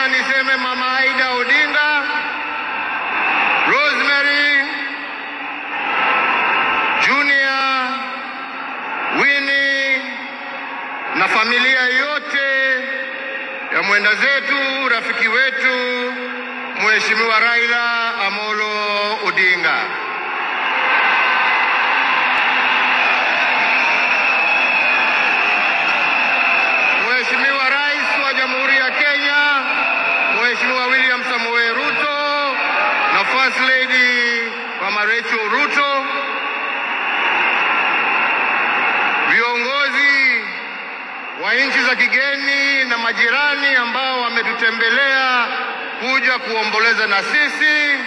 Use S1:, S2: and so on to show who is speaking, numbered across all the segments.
S1: kwanza niseme Mama Aida Odinga, Rosemary, Junior, Winnie na familia yote ya mwenda zetu, rafiki wetu Mheshimiwa Raila Amolo Odinga. Mheshimiwa Rais wa Jamhuri ya Kenya, Mheshimiwa William Samoei Ruto na First Lady Mama Rachel Ruto, viongozi wa nchi za kigeni na majirani ambao wametutembelea kuja kuomboleza na sisi,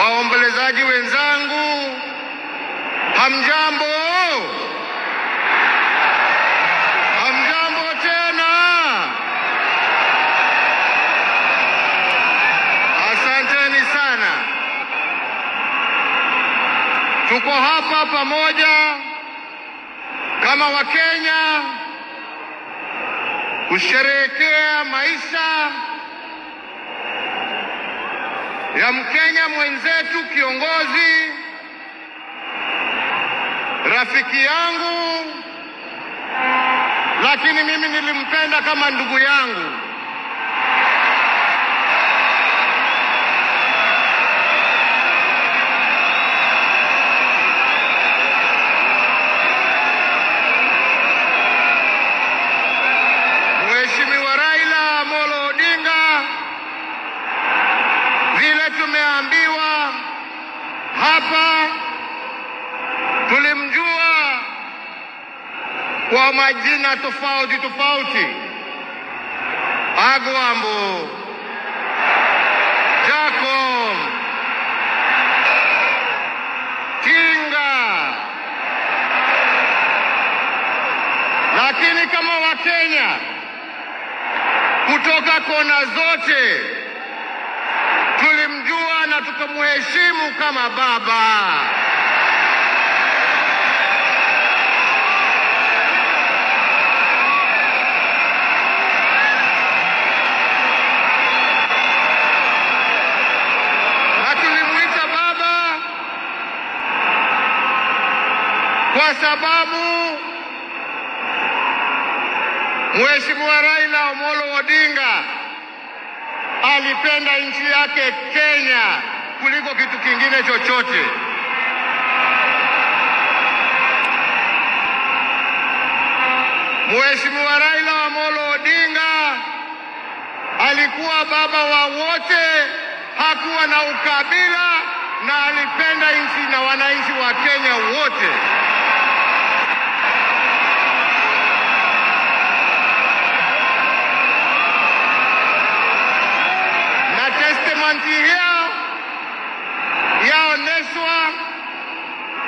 S1: waombolezaji wenzangu, hamjambo? Hamjambo tena? Asanteni sana. Tuko hapa pamoja kama Wakenya kusherehekea maisha ya Mkenya mwenzetu, kiongozi, rafiki yangu, lakini mimi nilimpenda kama ndugu yangu. Mheshimiwa Raila Amolo Odinga, vile tumeambiwa hapa, tulimjua kwa majina tofauti tofauti: Agwambo, Jacob, Tinga. Lakini kama Wakenya kutoka kona zote tulimjua na tukamheshimu kama baba. Na tulimwita baba kwa sababu Mheshimiwa Raila Amolo Odinga alipenda nchi yake Kenya kuliko kitu kingine chochote. Mheshimiwa Raila Amolo Odinga alikuwa baba wa wote, hakuwa na ukabila, na alipenda nchi na wananchi wa Kenya wote. Hiyo yaoneshwa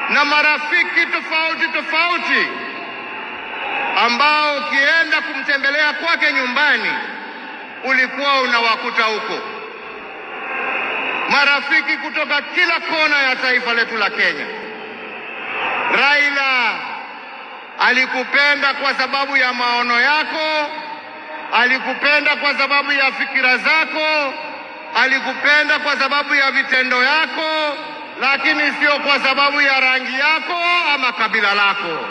S1: na marafiki tofauti tofauti ambao ukienda kumtembelea kwake nyumbani ulikuwa unawakuta huko. Marafiki kutoka kila kona ya taifa letu la Kenya. Raila alikupenda kwa sababu ya maono yako, alikupenda kwa sababu ya fikira zako, alikupenda kwa sababu ya vitendo yako, lakini sio kwa sababu ya rangi yako ama kabila lako.